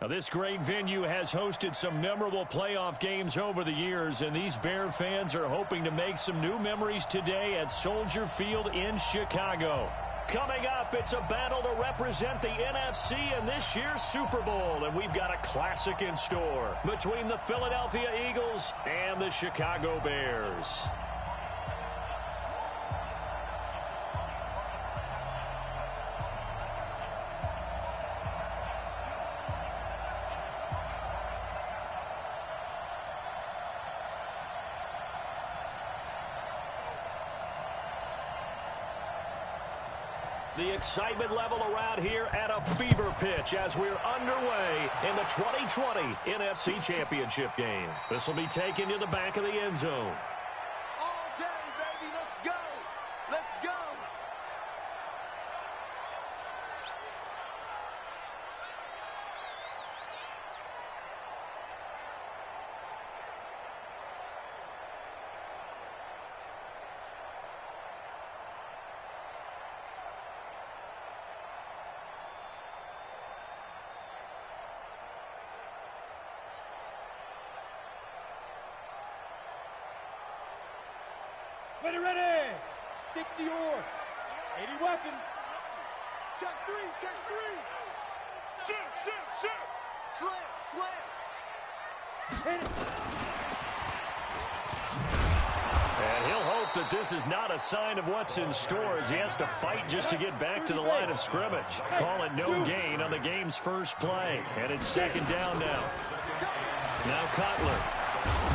Now, this great venue has hosted some memorable playoff games over the years, and these Bear fans are hoping to make some new memories today at Soldier Field in Chicago. Coming up, it's a battle to represent the NFC in this year's Super Bowl, and we've got a classic in store between the Philadelphia Eagles and the Chicago Bears. The excitement level around here at a fever pitch as we're underway in the 2020 NFC Championship game. This will be taken to the back of the end zone. All day, baby. Let's go. Let's go. Ready. 60 or 80 weapon. Check three. Shoot. Slam. Hit it. And he'll hope that this is not a sign of what's in store as he has to fight just to get back to the line of scrimmage. Call it no gain on the game's first play. And it's second down now. Now Cutler.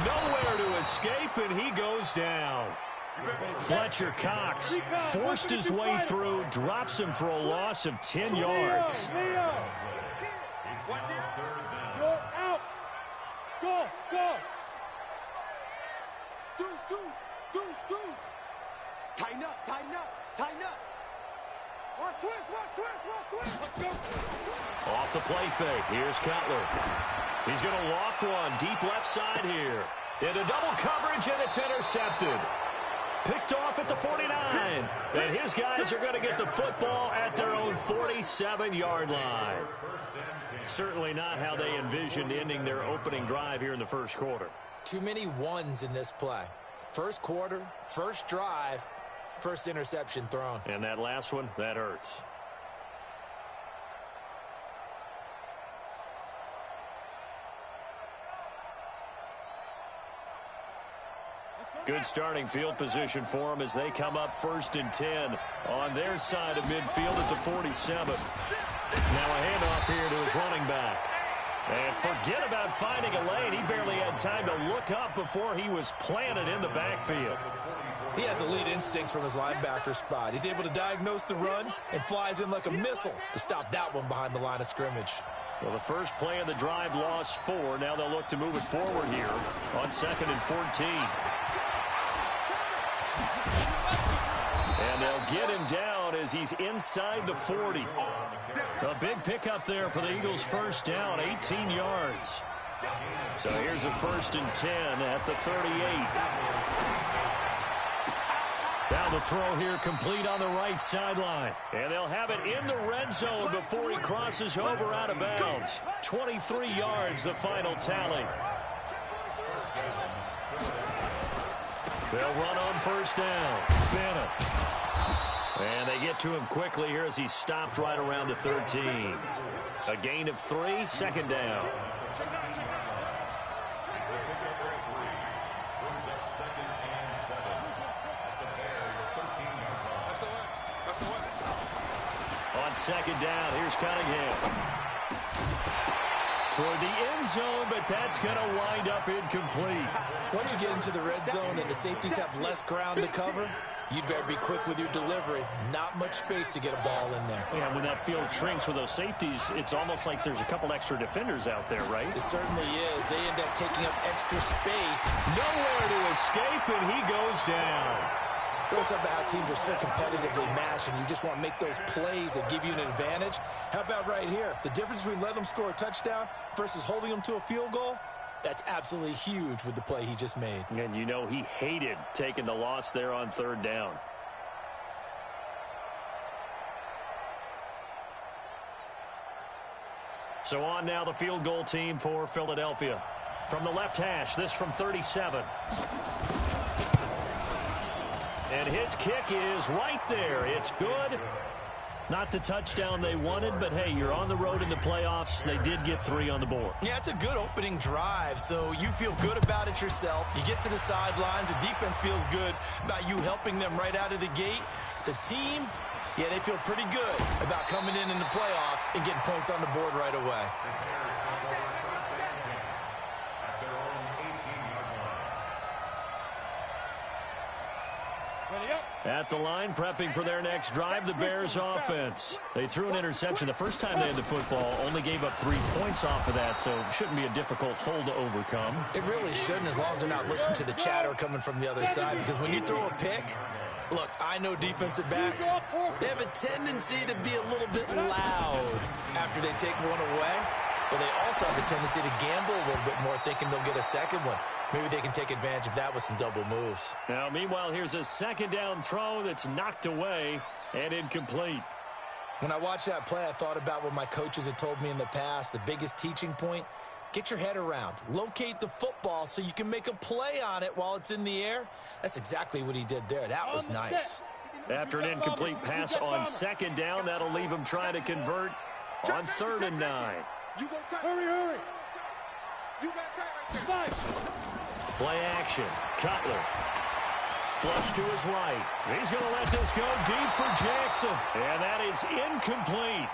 Nowhere to escape, and he goes down. Fletcher Cox forced his way through, drops him for a loss of 10 yards. Leo. Go out. Go. Deuce. Tighten up. Watch twist. Let's go. Off the play fake. Here's Cutler. He's going to loft one deep left side here. Into double coverage, and it's intercepted. Picked off at the 49. And his guys are going to get the football at their own 47-yard line. Certainly not how they envisioned ending their opening drive here in the first quarter. Too many ones in this play. First quarter, first drive, first interception thrown. And that last one, that hurts. Good starting field position for them as they come up 1st and 10 on their side of midfield at the 47. Now a handoff here to his running back. And forget about finding a lane. He barely had time to look up before he was planted in the backfield. He has elite instincts from his linebacker spot. He's able to diagnose the run and flies in like a missile to stop that one behind the line of scrimmage. Well, the first play of the drive lost 4. Now they'll look to move it forward here on 2nd and 14. And they'll get him down as he's inside the 40. A big pickup there for the Eagles' first down, 18 yards. So here's a 1st and 10 at the 38. Now the throw here complete on the right sideline. And they'll have it in the red zone before he crosses over out of bounds. 23 yards, the final tally. They'll run on first down. Bennett. And they get to him quickly here as he stopped right around the 13. A gain of 3, second down. On second down, here's Cunningham. Toward the end zone, but that's going to wind up incomplete. Once you get into the red zone and the safeties have less ground to cover, you'd better be quick with your delivery. Not much space to get a ball in there. Yeah, when that field shrinks with those safeties, it's almost like there's a couple extra defenders out there, right? It certainly is. They end up taking up extra space. Nowhere to escape, and he goes down. It's about how teams are so competitively matched, and you just want to make those plays that give you an advantage. How about right here? The difference between letting them score a touchdown versus holding them to a field goal, that's absolutely huge with the play he just made. And you know he hated taking the loss there on third down. So on now the field goal team for Philadelphia. From the left hash, this from 37. And his kick is right there. It's good. Not the touchdown they wanted, but hey, you're on the road in the playoffs. They did get 3 on the board. Yeah, it's a good opening drive, so you feel good about it yourself. You get to the sidelines. The defense feels good about you helping them right out of the gate. The team, yeah, they feel pretty good about coming in the playoffs and getting points on the board right away. At the line, prepping for their next drive, the Bears offense. They threw an interception the first time they had the football, only gave up 3 points off of that, so shouldn't be a difficult hole to overcome. It really shouldn't, as long as they're not listening to the chatter coming from the other side, because when you throw a pick, look, I know defensive backs, they have a tendency to be a little bit loud after they take one away, but they also have a tendency to gamble a little bit more, thinking they'll get a second one. Maybe they can take advantage of that with some double moves. Now, meanwhile, here's a second down throw that's knocked away and incomplete. When I watched that play, I thought about what my coaches had told me in the past. The biggest teaching point, get your head around. Locate the football so you can make a play on it while it's in the air. That's exactly what he did there. That was nice. After an incomplete pass on second down, that'll leave him trying to convert on 3rd and 9. Hurry. Play action. Cutler. Flush to his right. He's going to let this go deep for Jackson. And that is incomplete.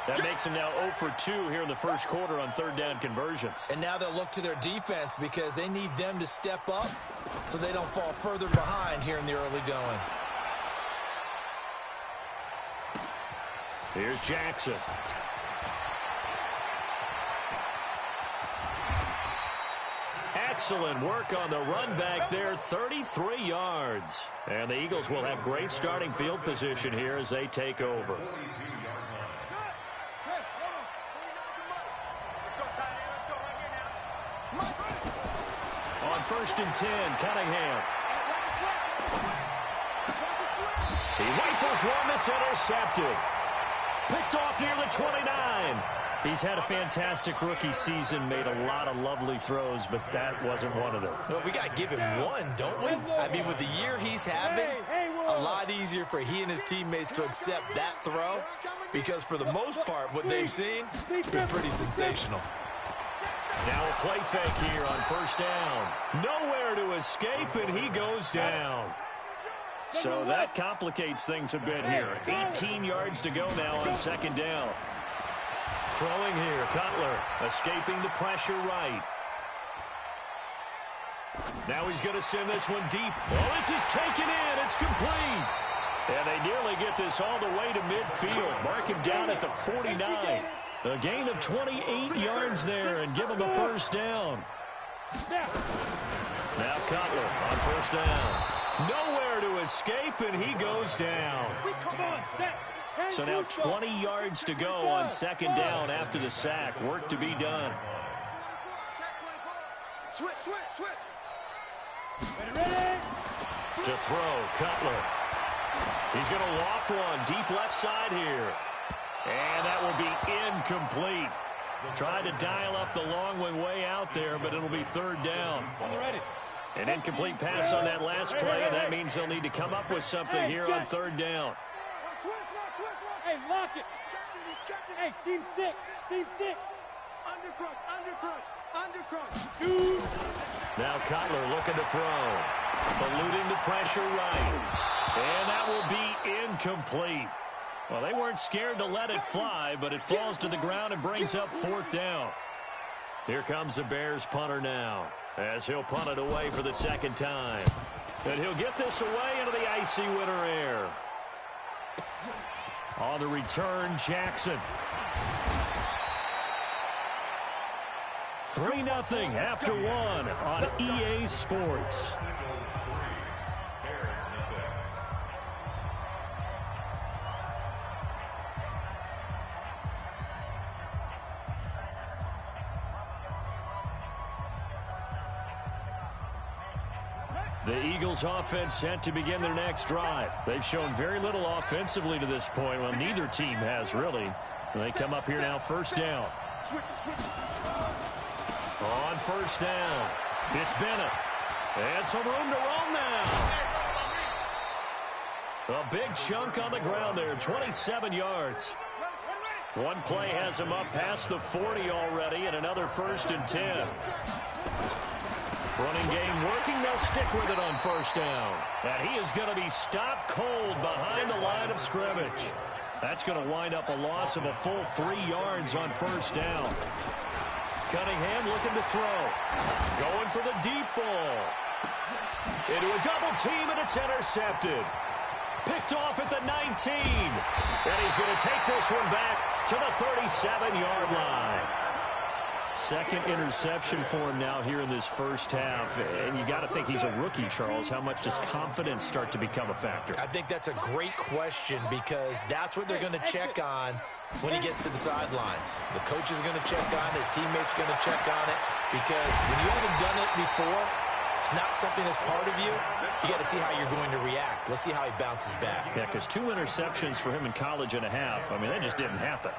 That makes him now 0 for 2 here in the first quarter on 3rd down conversions. And now they'll look to their defense because they need them to step up so they don't fall further behind here in the early going. Here's Jackson. Excellent work on the run back there, 33 yards. And the Eagles will have great starting field position here as they take over. On 1st and 10, Cunningham. He rifles one that's intercepted. Picked off near the 29. He's had a fantastic rookie season, made a lot of lovely throws, but that wasn't one of them. Well, we got to give him one, don't we? I mean, with the year he's having, a lot easier for he and his teammates to accept that throw because for the most part, what they've seen, it's been pretty sensational. Now a play fake here on 1st down. Nowhere to escape, and he goes down. So that complicates things a bit here. 18 yards to go now on 2nd down. Throwing here, Cutler, escaping the pressure right. Now he's going to send this one deep. Oh, this is taken in. It's complete. And they nearly get this all the way to midfield. Mark him down at the 49. A gain of 28 yards there and give him a 1st down. Now Cutler on 1st down. Nowhere to escape, and he goes down. So now 20 yards to go on 2nd down after the sack. Work to be done. Switch. Ready? To throw, Cutler. He's going to loft one deep left side here. And that will be incomplete. Tried to dial up the long one way out there, but it'll be 3rd down. An incomplete pass on that last play, and that means they'll need to come up with something here on 3rd down. Hey, lock it. Hey, seam 6. Undercrunch. Shoot. Now Cutler looking to throw. Eluding the pressure right. And that will be incomplete. Well, they weren't scared to let it fly, but it falls to the ground and brings up 4th down. Here comes the Bears punter now, as he'll punt it away for the 2nd time. And he'll get this away into the icy winter air. On the return, Jackson. 3-0 after 1 on EA Sports. The Eagles offense set to begin their next drive. They've shown very little offensively to this point. Well, neither team has really. They come up here now 1st down. On first down, it's Bennett. And some room to roam now. A big chunk on the ground there, 27 yards. One play has him up past the 40 already, and another 1st and 10. Running game working, they'll stick with it on first down. And he is going to be stopped cold behind the line of scrimmage. That's going to wind up a loss of a full 3 yards on first down. Cunningham looking to throw. Going for the deep ball. Into a double team, and it's intercepted. Picked off at the 19. And he's going to take this one back to the 37-yard line. Second interception for him now here in this first half. And you got to think he's a rookie, Charles. How much does confidence start to become a factor? I think that's a great question because that's what they're going to check on when he gets to the sidelines. The coach is going to check on it. His teammates are going to check on it because when you haven't done it before, it's not something that's part of you. You got to see how you're going to react. Let's see how he bounces back. Yeah, because 2 interceptions for him in college and a half. I mean, that just didn't happen.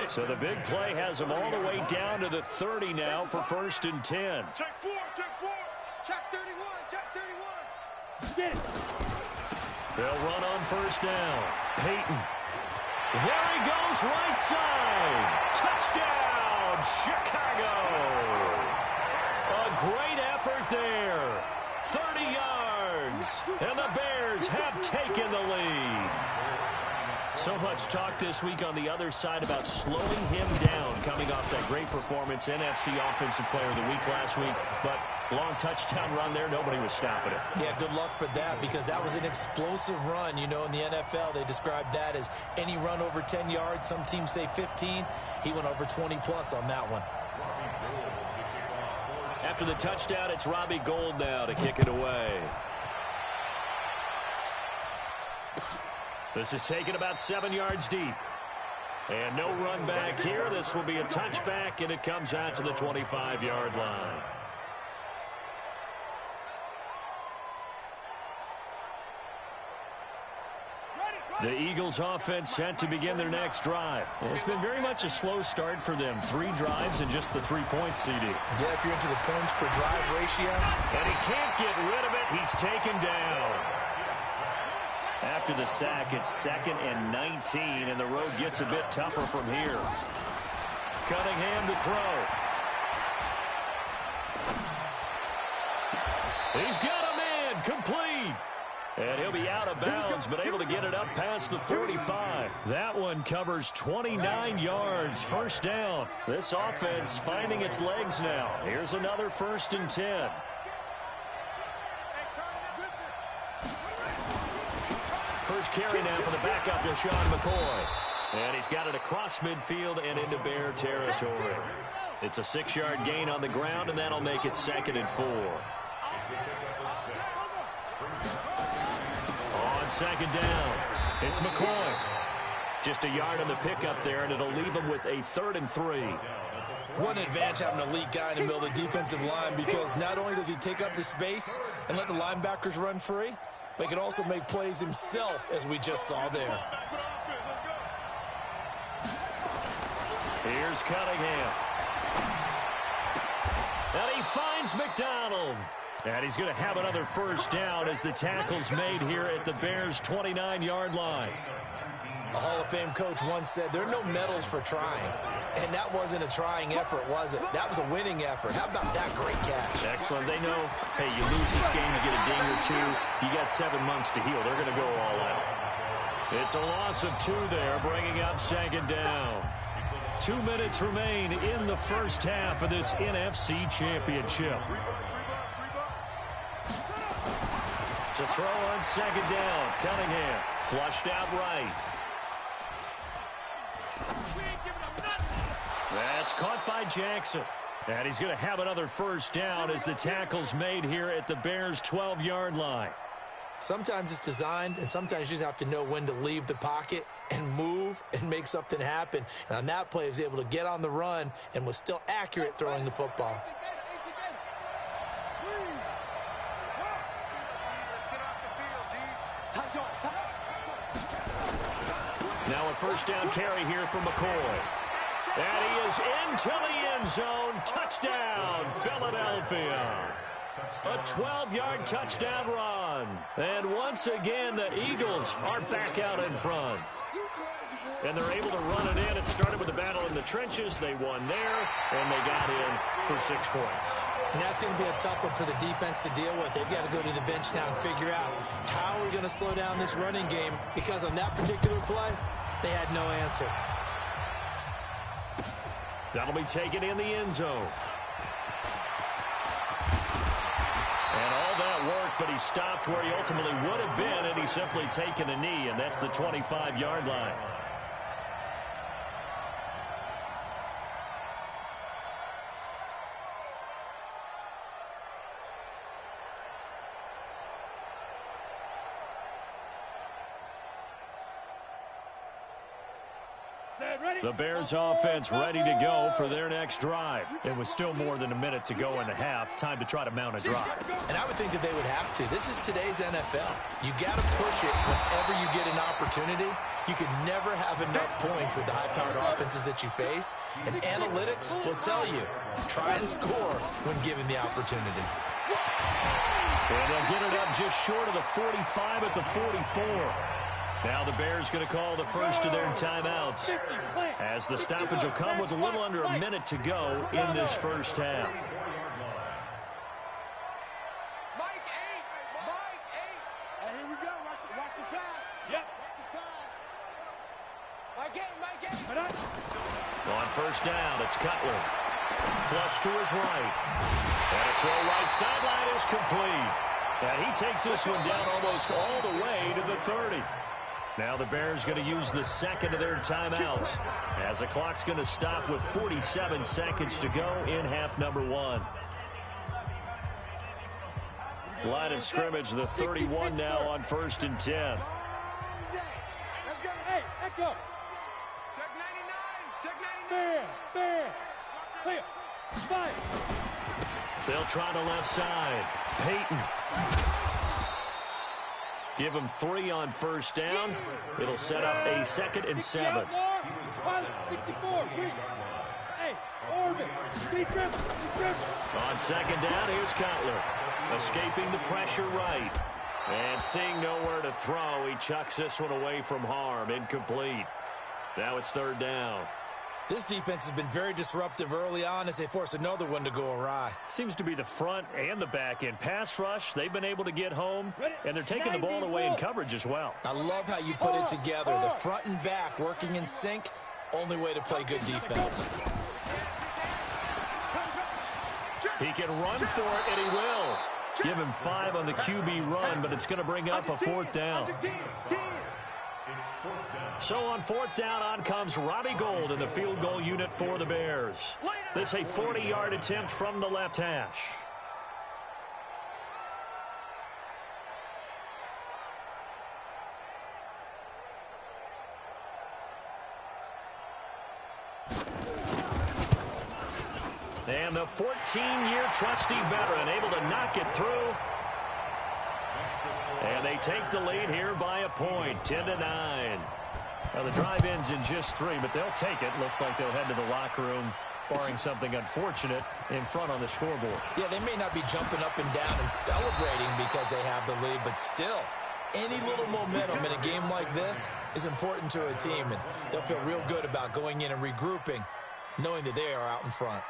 So the big play has him all the way down to the 30 now for 1st and 10. Check 4, check 4. Check 31, check 31. Get it. They'll run on first down. Peyton. There he goes, right side. Touchdown, Chicago. A great effort there. 30 yards. And the Bears have taken the lead. So much talk this week on the other side about slowing him down coming off that great performance. NFC Offensive Player of the Week last week. But long touchdown run there. Nobody was stopping it. Yeah, good luck for that because that was an explosive run. You know, in the NFL, they described that as any run over 10 yards. Some teams say 15. He went over 20-plus on that one. After the touchdown, it's Robbie Gould now to kick it away. This is taken about 7 yards deep. And no run back here. This will be a touchback, and it comes out to the 25-yard line. The Eagles offense set to begin their next drive. It's been very much a slow start for them. 3 drives and just the 3 points, CD. Yeah, if you're into the points per drive ratio. And he can't get rid of it. He's taken down. After the sack, it's 2nd and 19, and the road gets a bit tougher from here. Cunningham to throw. He's got a man, complete. And he'll be out of bounds, but able to get it up past the 45. That one covers 29 yards, first down. This offense finding its legs now. Here's another 1st and 10. First carry now for the backup, LaShawn McCoy. And he's got it across midfield and into Bear territory. It's a 6-yard gain on the ground, and that'll make it 2nd and 4. On 2nd down, it's McCoy. Just a yard on the pickup there, and it'll leave him with a 3rd and 3. What an advantage having an elite guy in the middle of the defensive line because not only does he take up the space and let the linebackers run free, but he can also make plays himself, as we just saw there. Here's Cunningham. And he finds McDonald. And he's going to have another first down as the tackle's made here at the Bears' 29-yard line. A Hall of Fame coach once said, there are no medals for trying. And that wasn't a trying effort, was it? That was a winning effort. How about that great catch? Excellent. They know, hey, you lose this game, you get a ding or 2. You got 7 months to heal. They're going to go all out. It's a loss of 2 there, bringing up 2nd down. 2 minutes remain in the first half of this NFC Championship. To throw on 2nd down, Cunningham flushed out right. That's caught by Jackson. And he's going to have another first down as the tackle's made here at the Bears' 12-yard line. Sometimes it's designed, and sometimes you just have to know when to leave the pocket and move and make something happen. And on that play, he was able to get on the run and was still accurate throwing the football. Now a first down carry here from McCoy. And he is into the end zone. Touchdown, Philadelphia. A 12-yard touchdown run. And once again, the Eagles are back out in front. And they're able to run it in. It started with a battle in the trenches. They won there, and they got in for 6 points. And that's going to be a tough one for the defense to deal with. They've got to go to the bench now and figure out how we're going to slow down this running game, because on that particular play, they had no answer. That'll be taken in the end zone. And all that worked, but he stopped where he ultimately would have been, and he's simply taken a knee, and that's the 25-yard line. The Bears offense ready to go for their next drive. It was still more than a minute to go in the half. Time to try to mount a drive. And I would think that they would have to. This is today's NFL. You got to push it whenever you get an opportunity. You can never have enough points with the high-powered offenses that you face. And analytics will tell you, try and score when given the opportunity. And they'll get it up just short of the 45 at the 44. Now the Bears going to call the first of their timeouts, as the stoppage will come with a little under a minute to go in this first half. Mike 8. Hey, here we go. Watch the pass. Yep. Watch the pass. Mike 8. On first down, it's Cutler. Flush to his right. And a throw right sideline is complete. And he takes this one down almost all the way to the 30. Now the Bears going to use the second of their timeouts, as the clock's going to stop with 47 seconds to go in half number 1. Line of scrimmage, the 31 now on 1st and 10. Let's go. Hey, echo. Check 99. Check 99. Bear. Clear. Fight. They'll try the left side. Peyton. Give him 3 on first down. It'll set up a 2nd and 7. 64. Hey, Orbit. On second down, here's Cutler. Escaping the pressure right. And seeing nowhere to throw, he chucks this one away from harm. Incomplete. Now it's 3rd down. This defense has been very disruptive early on as they force another one to go awry. Seems to be the front and the back end. Pass rush, they've been able to get home, and they're taking the ball away in coverage as well. I love how you put it together. The front and back working in sync, only way to play good defense. He can run for it, and he will. Give him 5 on the QB run, but it's going to bring up a 4th down. So on 4th down, on comes Robbie Gould in the field goal unit for the Bears. This a 40-yard attempt from the left hash. And the 14-year trusty veteran able to knock it through. And they take the lead here by a point, 10-9. Now the drive ends in just 3, but they'll take it. Looks like they'll head to the locker room, barring something unfortunate, in front on the scoreboard. Yeah, they may not be jumping up and down and celebrating because they have the lead, but still, any little momentum in a game like this is important to a team, and they'll feel real good about going in and regrouping, knowing that they are out in front.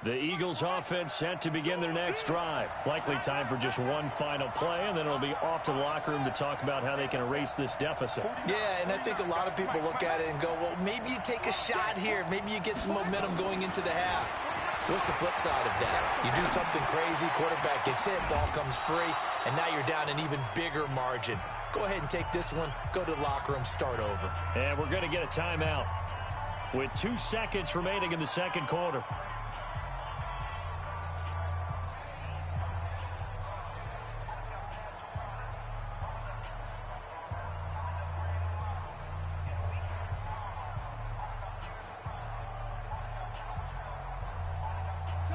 The Eagles offense set to begin their next drive. Likely time for just one final play, and then it'll be off to the locker room to talk about how they can erase this deficit. Yeah, and I think a lot of people look at it and go, well, maybe you take a shot here. Maybe you get some momentum going into the half. What's the flip side of that? You do something crazy, quarterback gets hit, ball comes free, and now you're down an even bigger margin. Go ahead and take this one, go to the locker room, start over. And we're going to get a timeout with 2 seconds remaining in the second quarter.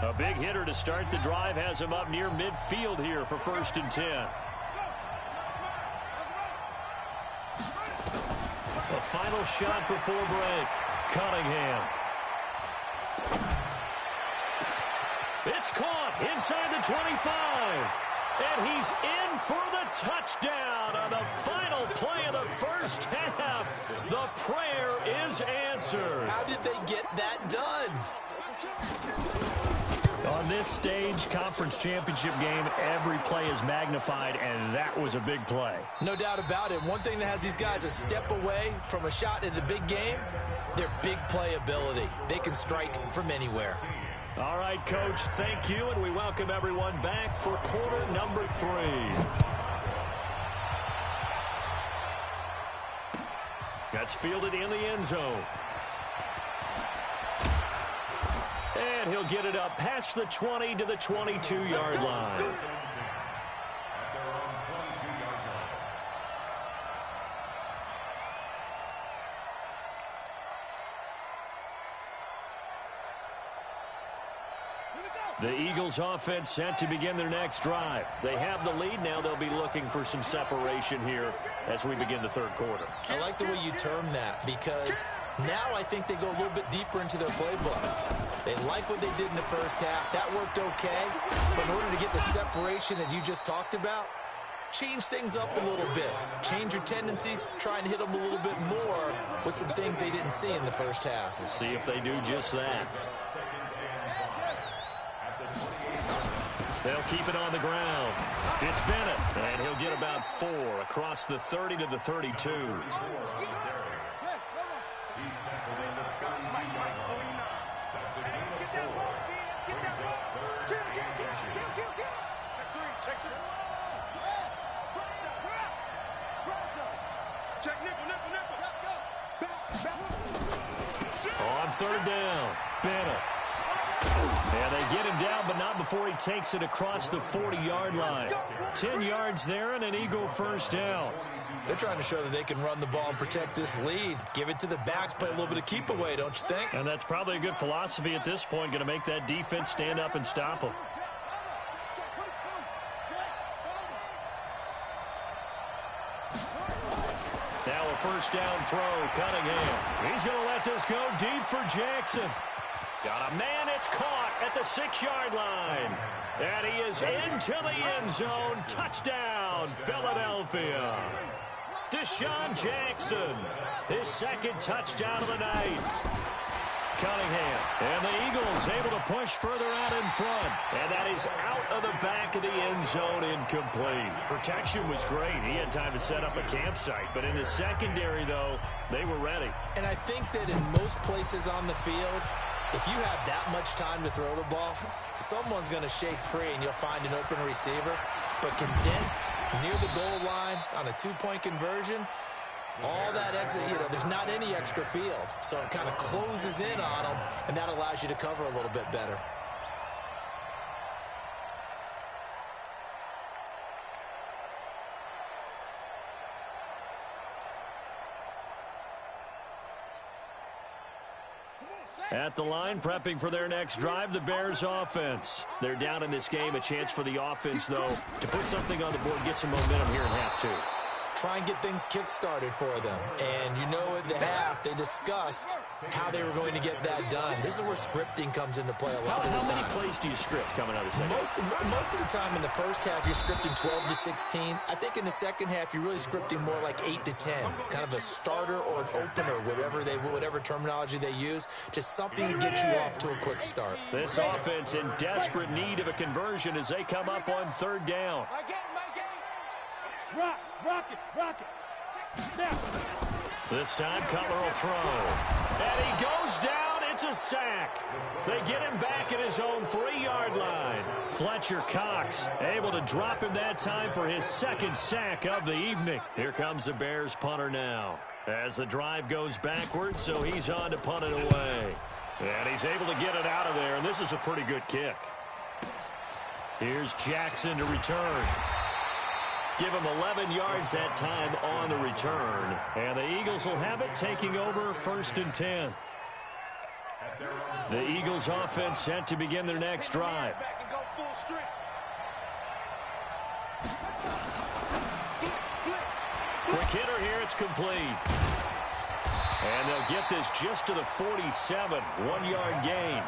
A big hitter to start the drive has him up near midfield here for 1st and 10. A final shot before break. Cunningham. It's caught inside the 25. And he's in for the touchdown on the final play of the first half. The prayer is answered. How did they get that done? On this stage, conference championship game, every play is magnified, and that was a big play. No doubt about it. One thing that has these guys a step away from a shot in the big game, their big play ability. They can strike from anywhere. All right, Coach, thank you, and we welcome everyone back for quarter number 3. That's fielded in the end zone. And he'll get it up past the 20 to the 22-yard line. The Eagles offense set to begin their next drive. They have the lead now. They'll be looking for some separation here as we begin the third quarter. I like the way you term that because now I think they go a little bit deeper into their playbook. They like what they did in the first half. That worked okay. But in order to get the separation that you just talked about, change things up a little bit. Change your tendencies. Try and hit them a little bit more with some things they didn't see in the first half. We'll see if they do just that. They'll keep it on the ground. It's Bennett, and he'll get about 4 across the 30 to the 32. On 3rd down, Bennett. And they get him down, but not before he takes it across the 40-yard line. 10 yards there and an Eagle first down. They're trying to show that they can run the ball and protect this lead. Give it to the backs, play a little bit of keep away, don't you think? And that's probably a good philosophy at this point, going to make that defense stand up and stop them. Now a first down throw, Cunningham. He's going to let this go deep for Jackson. Got a man, it's caught at the 6-yard line. And he is into the end zone. Touchdown, Philadelphia. Deshaun Jackson, his 2nd touchdown of the night. Cunningham, and the Eagles able to push further out in front. And that is out of the back of the end zone, incomplete. Protection was great. He had time to set up a campsite. But in the secondary, though, they were ready. And I think that in most places on the field, if you have that much time to throw the ball, someone's going to shake free and you'll find an open receiver. But condensed near the goal line on a 2-point conversion, all that exit, there's not any extra field. So it kind of closes in on them, and that allows you to cover a little bit better. At the line, prepping for their next drive, the Bears offense. They're down in this game. A chance for the offense, though, to put something on the board, get some momentum here in half 2. Try and get things kick-started for them. And you know at the half, they discussed how they were going to get that done. This is where scripting comes into play a lot of the time. How many plays do you script coming out of the second? Most of the time in the first half, you're scripting 12 to 16. I think in the second half, you're really scripting more like 8 to 10. Kind of a starter or an opener, whatever terminology they use. Just something to get you off to a quick start. This offense in desperate need of a conversion as they come up on 3rd down. Rock it. Now. This time, Cutler will throw. And he goes down. It's a sack. They get him back at his own 3-yard line. Fletcher Cox able to drop him that time for his 2nd sack of the evening. Here comes the Bears punter now as the drive goes backwards, so he's on to punt it away. And he's able to get it out of there, and this is a pretty good kick. Here's Jackson to return. Give him 11 yards that time on the return. And the Eagles will have it, taking over 1st and 10. The Eagles offense set to begin their next drive. Quick hitter here, it's complete. And they'll get this just to the 47, 1-yard gain.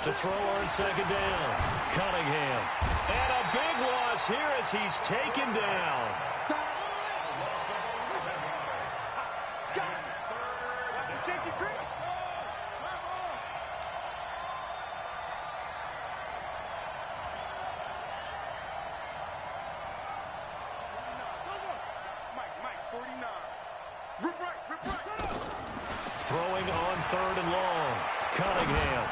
To throw on second down, Cunningham. And a big loss here as he's taken down. Throwing on third and long, Cunningham.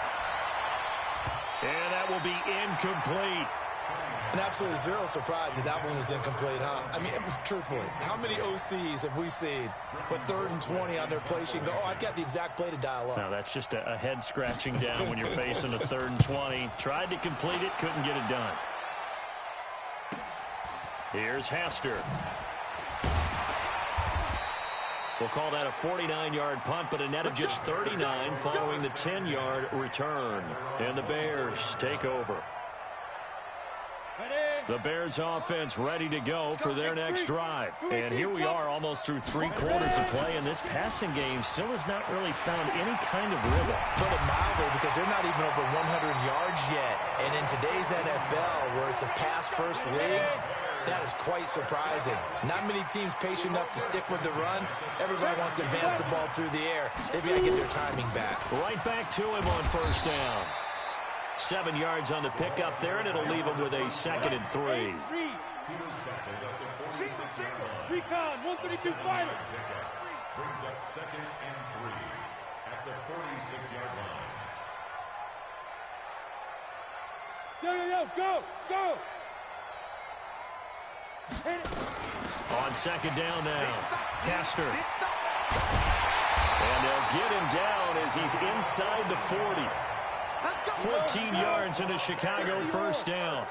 And that will be incomplete. And absolutely zero surprise that one was incomplete, huh? I mean, truthfully, how many OCs have we seen with 3rd and 20 on their play sheet and go, oh, I've got the exact play to dial up? Now, that's just a head scratching down when you're facing a 3rd and 20. Tried to complete it, couldn't get it done. Here's Hester. We'll call that a 49-yard punt, but a net of just 39 following the 10-yard return. And the Bears take over. The Bears offense ready to go for their next drive. And here we are almost through 3 quarters of play, and this passing game still has not really found any kind of rhythm. Put it mildly, because they're not even over 100 yards yet. And in today's NFL, where it's a pass-first league, that is quite surprising. Not many teams patient enough to stick with the run. Everybody wants to advance the ball through the air. They've got to get their timing back. Right back to him on first down. 7 yards on the pickup there, and it'll leave him with a 2nd and 3. Recon, 132 fighter. Brings up 2nd and 3 at the 46-yard line. Go. On 2nd down now, Hester. And they'll get him down as he's inside the 40. 14 yards into Chicago first down.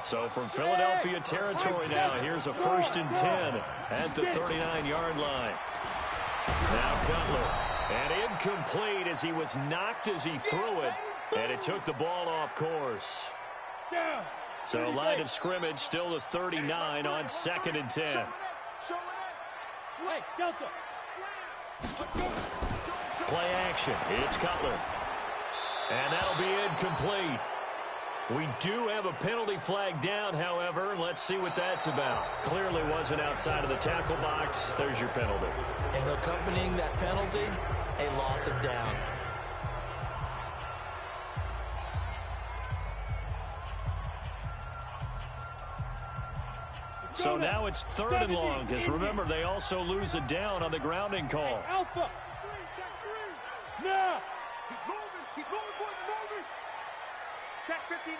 So from Philadelphia territory now, here's a 1st and 10 at the 39-yard line. Now Cutler. And incomplete as he was knocked as he threw it. And it took the ball off course. So line of scrimmage still the 39 on 2nd and 10. Play action. It's Cutler. And that'll be incomplete. We do have a penalty flag down, however, and let's see what that's about. Clearly wasn't outside of the tackle box. There's your penalty. And accompanying that penalty, a loss of down. So now it's 3rd and long, because remember, they also lose a down on the grounding call. Alpha. Check 3. Now. He's moving, boys, moving. Check 59.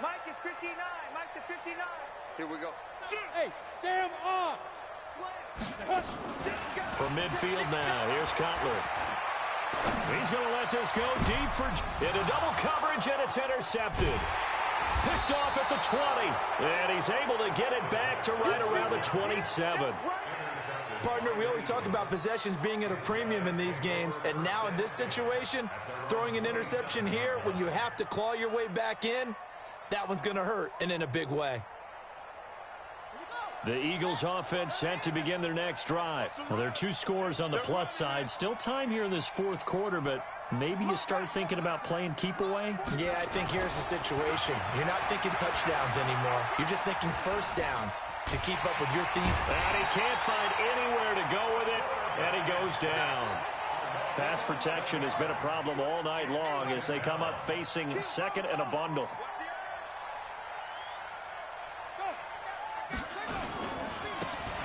Mike is 59. Mike to 59. Here we go. Hey, Sam on. From midfield now, here's Cutler. He's going to let this go deep for into double coverage, and it's intercepted. Picked off at the 20, and he's able to get it back to right around the 27. Partner, we always talk about possessions being at a premium in these games, and now in this situation, throwing an interception here when you have to claw your way back in, that one's going to hurt, and in a big way. The Eagles offense set to begin their next drive. Well, there are 2 scores on the plus side. Still time here in this 4th quarter, but maybe you start thinking about playing keep away? Yeah, I think here's the situation. You're not thinking touchdowns anymore. You're just thinking first downs to keep up with your theme. And he can't find anywhere to go with it, and he goes down. Pass protection has been a problem all night long as they come up facing 2nd and a bundle.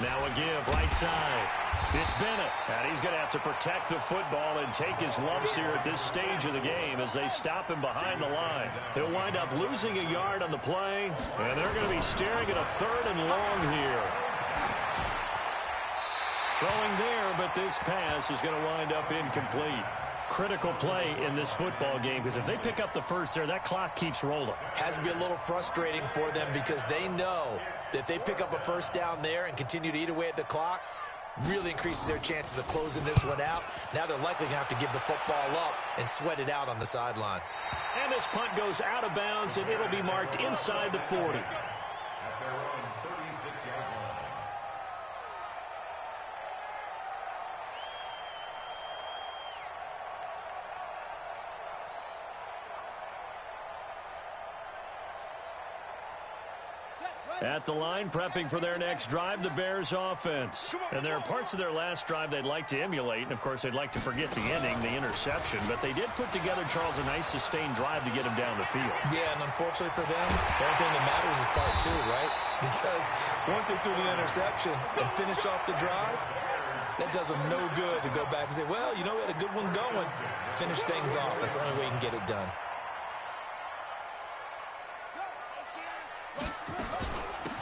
Now a give, right side. It's Bennett, and he's going to have to protect the football and take his lumps here at this stage of the game as they stop him behind the line. He'll wind up losing a yard on the play, and they're going to be staring at a 3rd and long here. Throwing there, but this pass is going to wind up incomplete. Critical play in this football game, because if they pick up the first there, that clock keeps rolling. Has to be a little frustrating for them because they know that if they pick up a first down there and continue to eat away at the clock, really increases their chances of closing this one out. Now they're likely going to have to give the football up and sweat it out on the sideline. And this punt goes out of bounds, and it'll be marked inside the 40. At their own 36-yard line. At the line, prepping for their next drive, the Bears offense. And there are parts of their last drive they'd like to emulate, and of course they'd like to forget the ending, the interception, but they did put together, Charles, a nice sustained drive to get him down the field. Yeah, and unfortunately for them, the only thing that matters is part two, right? Because once they threw the interception and finished off the drive, that does them no good to go back and say, well, you know, we had a good one going. Finish things off. That's the only way you can get it done.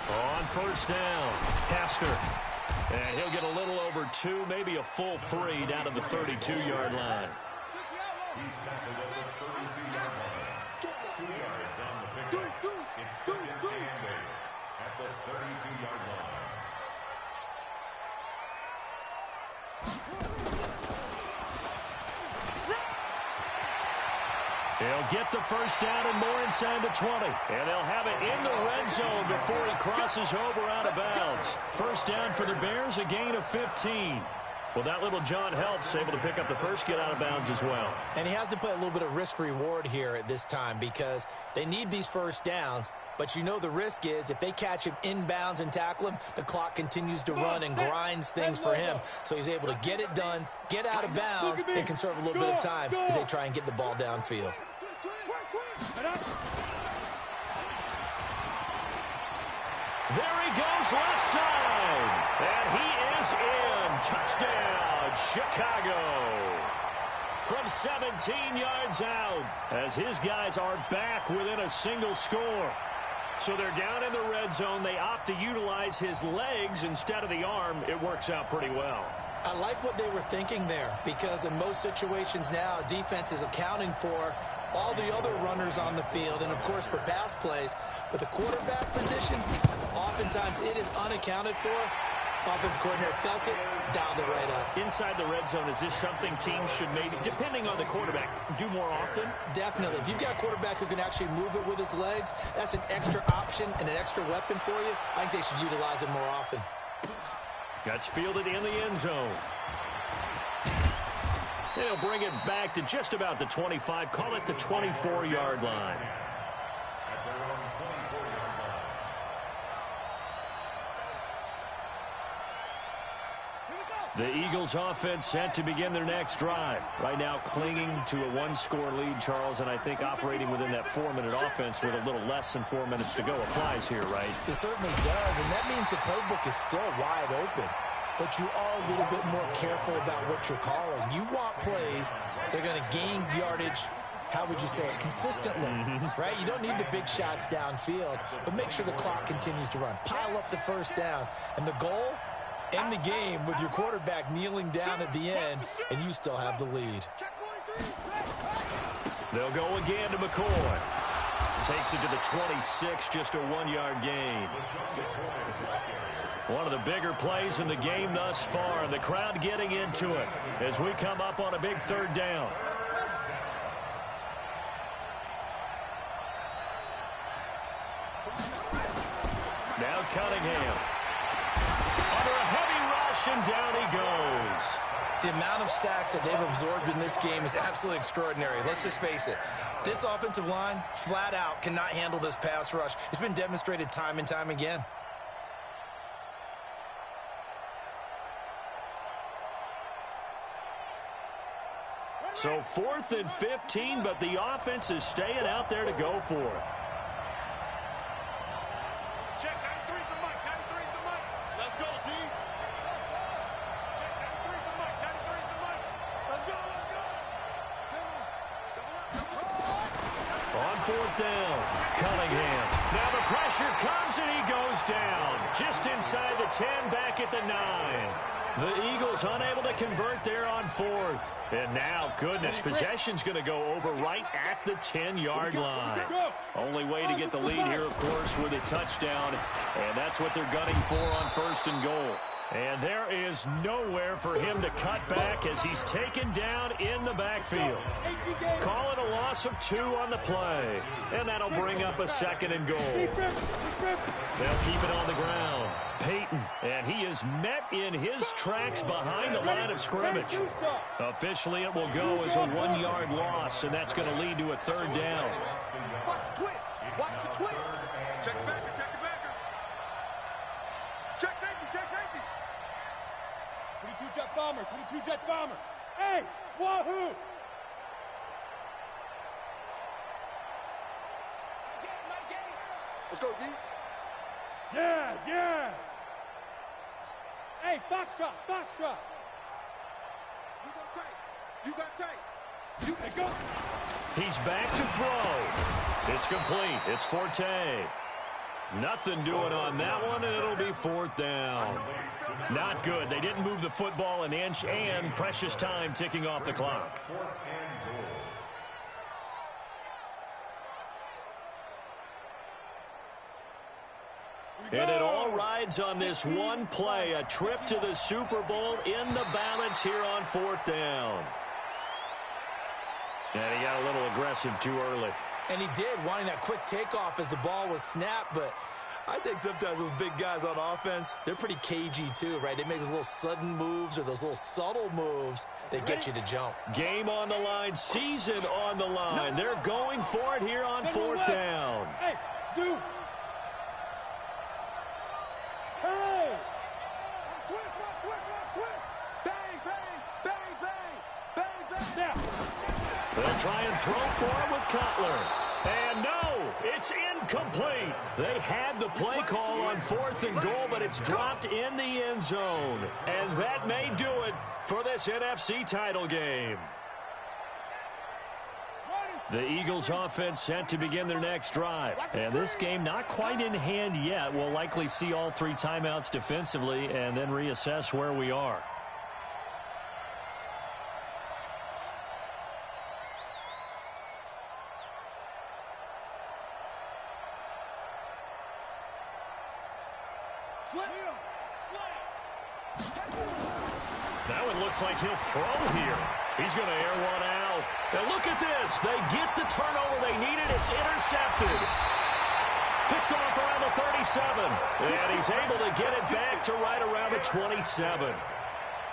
On first down, Hester. And he'll get a little over 2, maybe a full 3 down to the 32-yard line. He's tackled at the 32-yard line. 2 yards on the pickup. It's second and 8 at the 32-yard line. He'll get the first down and more inside the 20. And they'll have it in the red zone before he crosses over out of bounds. First down for the Bears, a gain of 15. Well, that little John helps able to pick up the first, get out of bounds as well. And he has to put a little bit of risk-reward here at this time because they need these first downs. But you know the risk is if they catch him inbounds and tackle him, the clock continues to run and grinds things for him. So he's able to get it done, get out of bounds, and conserve a little bit of time as they try and get the ball downfield. There he goes left side. And he is in. Touchdown, Chicago. From 17 yards out as his guys are back within a single score. So they're down in the red zone. They opt to utilize his legs instead of the arm. It works out pretty well. I like what they were thinking there because in most situations now, defense is accounting for all the other runners on the field and, of course, for pass plays. But the quarterback position, oftentimes it is unaccounted for. Offense coordinator felt it, dialed it right up. Inside the red zone, is this something teams should maybe, depending on the quarterback, do more often? Definitely. If you've got a quarterback who can actually move it with his legs, that's an extra option and an extra weapon for you. I think they should utilize it more often. That's fielded in the end zone. They'll bring it back to just about the 25. Call it the 24-yard line. At their own 24-yard line. The Eagles offense set to begin their next drive. Right now clinging to a one-score lead, Charles, and I think operating within that 4-minute offense with a little less than 4 minutes to go applies here, right? It certainly does, and that means the playbook is still wide open. But you are a little bit more careful about what you're calling. You want plays that are going to gain yardage, how would you say it, consistently, right? You don't need the big shots downfield, but make sure the clock continues to run. Pile up the first downs. And the goal, end the game with your quarterback kneeling down at the end, and you still have the lead. They'll go again to McCoy. Takes it to the 26, just a 1-yard gain. One of the bigger plays in the game thus far, and the crowd getting into it as we come up on a big third down. Now Cunningham. Under a heavy rush, and down he goes. The amount of sacks that they've absorbed in this game is absolutely extraordinary. Let's just face it. This offensive line, flat out, cannot handle this pass rush. It's been demonstrated time and time again. So 4th and 15, but the offense is staying out there to go for it. Check 93's the mic. 93's the mic. Let's go, D. Check 93's the mic. 93's the mic. Let's go, let's go. On 4th down, Cunningham. Now the pressure comes and he goes down. Just inside the 10, back at the 9. The Eagles unable to convert there on fourth. And now, goodness, possession's going to go over right at the 10-yard line. Only way to get the lead here, of course, with a touchdown. And that's what they're gunning for on first and goal. And there is nowhere for him to cut back as he's taken down in the backfield. Call it a loss of 2 on the play. And that'll bring up a second and goal. They'll keep it on the ground. Peyton, and he is met in his tracks behind the line of scrimmage. Officially, it will go as a 1-yard loss, and that's going to lead to a third down. Watch the twist. Watch the twist. Check the backer. Check the backer. Check safety. Check safety. 22 jet bomber. 22 jet bomber. Hey, wahoo! Let's go, D. Yes, yes. Hey, Foxtrot, Foxtrot. You got tight. Hey, go. He's back to throw. It's complete. It's Forte. Nothing doing on that one, and it'll be fourth down. Not good. They didn't move the football an inch, and precious time ticking off the clock. And it all rides on this one play, a trip to the Super Bowl in the balance here on fourth down. And he got a little aggressive too early. And he did, wanting that quick takeoff as the ball was snapped, but I think sometimes those big guys on offense, they're pretty cagey too, right? They make those little sudden moves or those little subtle moves that get you to jump. Game on the line, season on the line. They're going for it here on fourth down. Hey, Zoo. Hey! Twist. Bang, bang, bang, bang, bang, bang. Now. They'll try and throw for it with Cutler. And no, it's incomplete. They had the play call on fourth and goal, but it's dropped in the end zone. And that may do it for this NFC title game. The Eagles offense set to begin their next drive. And this game not quite in hand yet. We'll likely see all 3 timeouts defensively and then reassess where we are. Now it looks like he'll throw here. He's going to air one out. And look at this. They get the turnover they needed. It's intercepted. Picked off around the 37. And he's able to get it back to right around the 27.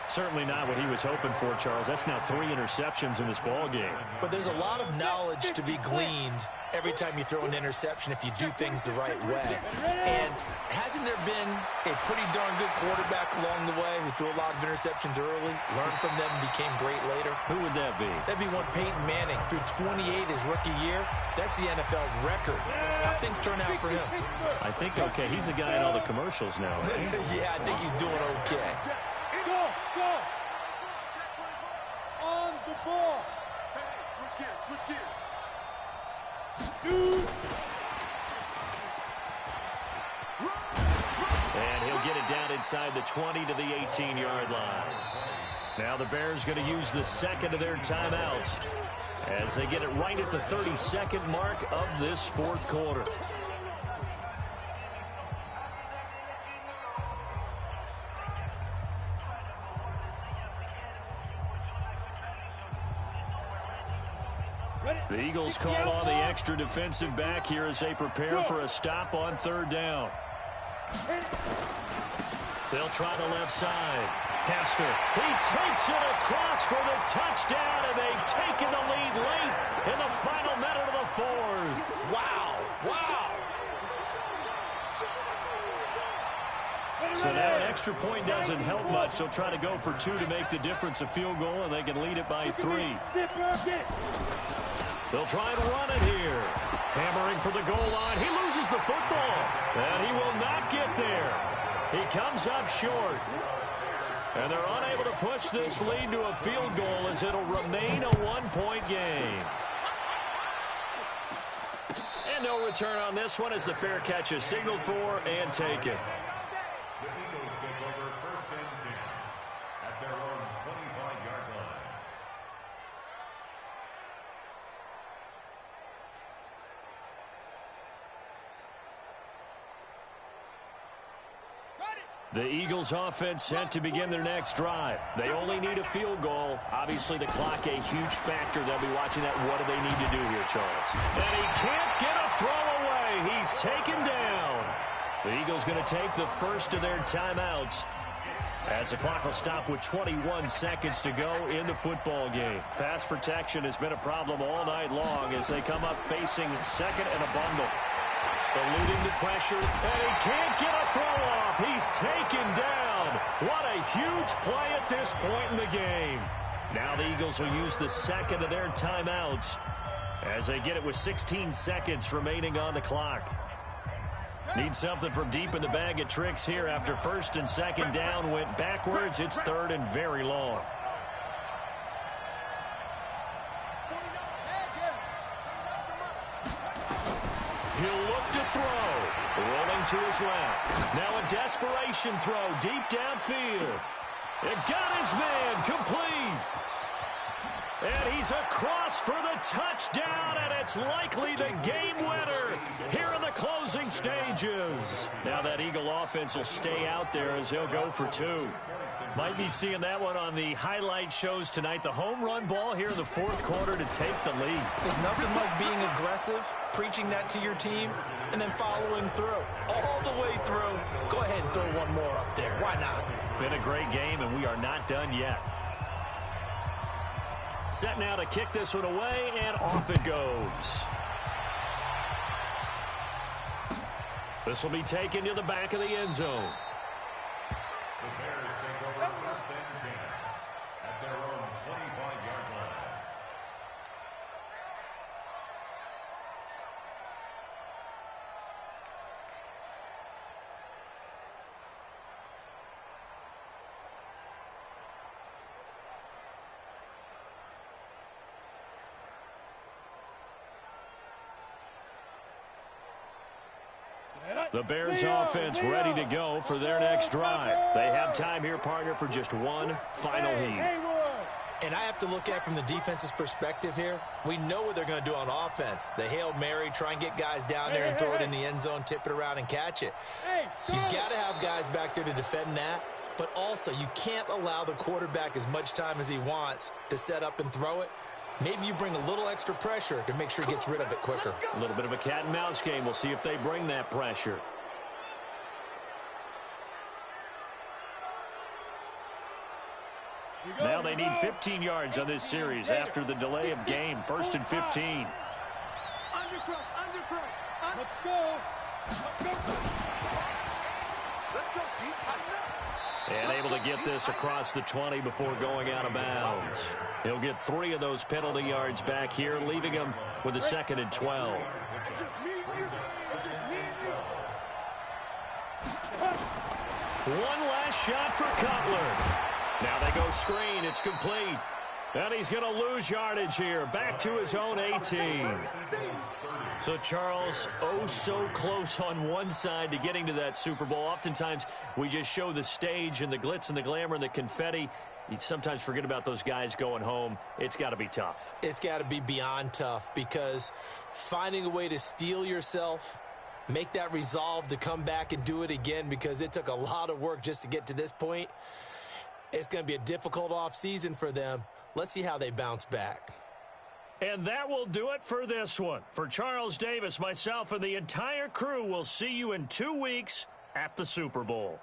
Certainly not what he was hoping for, Charles. That's now 3 interceptions in this ball game. But there's a lot of knowledge to be gleaned every time you throw an interception if you do things the right way. And hasn't there been a pretty darn good quarterback along the way who threw a lot of interceptions early, learned from them, and became great later? Who would that be? That'd be one Peyton Manning. Threw 28 his rookie year. That's the NFL record. How things turn out for him? I think, okay, he's a guy in all the commercials now. Right? Yeah, I think he's doing okay. Go. On the ball. Hey, switch gears. Shoot. And he'll get it down inside the 20 to the 18-yard line. Now the Bears going to use the second of their timeouts as they get it right at the 32nd mark of this fourth quarter. The Eagles call on the extra defensive back here as they prepare for a stop on third down. They'll try the left side. Hester, he takes it across for the touchdown, and they've taken the lead late in the final minute of the fourth. Wow. So now an extra point doesn't help much. They'll try to go for 2 to make the difference a field goal, and they can lead it by 3. They'll try and run it here. Hammering for the goal line. He loses the football, and he will not get there. He comes up short. And they're unable to push this lead to a field goal as it'll remain a 1-point game. And no return on this one as the fair catch is signaled for and taken. The Eagles take over first and 10. The Eagles offense set to begin their next drive. They only need a field goal. Obviously, the clock a huge factor. They'll be watching that. What do they need to do here, Charles? And he can't get a throw away. He's taken down. The Eagles going to take the first of their timeouts as the clock will stop with 21 seconds to go in the football game. Pass protection has been a problem all night long as they come up facing second and a bundle. Eluding the pressure, and he can't get a throw off. He's taken down. What a huge play at this point in the game. Now the Eagles will use the second of their timeouts as they get it with 16 seconds remaining on the clock. Need something from deep in the bag of tricks here after first and second down went backwards. It's third and very long. He'll look to throw. Rolling to his left. Now a desperation throw deep downfield. It got his man complete. And he's across for the touchdown, and it's likely the game winner here in the closing stages. Now that Eagle offense will stay out there as he'll go for two. Might be seeing that one on the highlight shows tonight. The home run ball here in the fourth quarter to take the lead. There's nothing like being aggressive, preaching that to your team, and then following through. All the way through. Go ahead and throw one more up there. Why not? Been a great game, and we are not done yet. Set now to kick this one away, and off it goes. This will be taken to the back of the end zone. The Bears take over first and 10 at their own 25-yard line. The Bears offense ready to go for their next drive. They have time here, partner, for just one final heave. And I have to look at it from the defense's perspective here. We know what they're going to do on offense. The Hail Mary, try and get guys down there and throw it in the end zone, tip it around and catch it. You've got to have guys back there to defend that. But also, you can't allow the quarterback as much time as he wants to set up and throw it. Maybe you bring a little extra pressure to make sure he gets rid of it quicker. A little bit of a cat and mouse game. We'll see if they bring that pressure. Now they need 15 yards on this series after the delay of game. First and 15. Let's go. And able to get this across the 20 before going out of bounds. He'll get 3 of those penalty yards back here, leaving him with a second and 12. One last shot for Cutler. Now they go screen. It's complete. And he's going to lose yardage here. Back to his own 18. So, Charles, oh so close on one side to getting to that Super Bowl. Oftentimes, we just show the stage and the glitz and the glamour and the confetti. You sometimes forget about those guys going home. It's got to be tough. It's got to be beyond tough because finding a way to steel yourself, make that resolve to come back and do it again because it took a lot of work just to get to this point. It's going to be a difficult offseason for them. Let's see how they bounce back. And that will do it for this one. For Charles Davis, myself, and the entire crew, we'll see you in 2 weeks at the Super Bowl.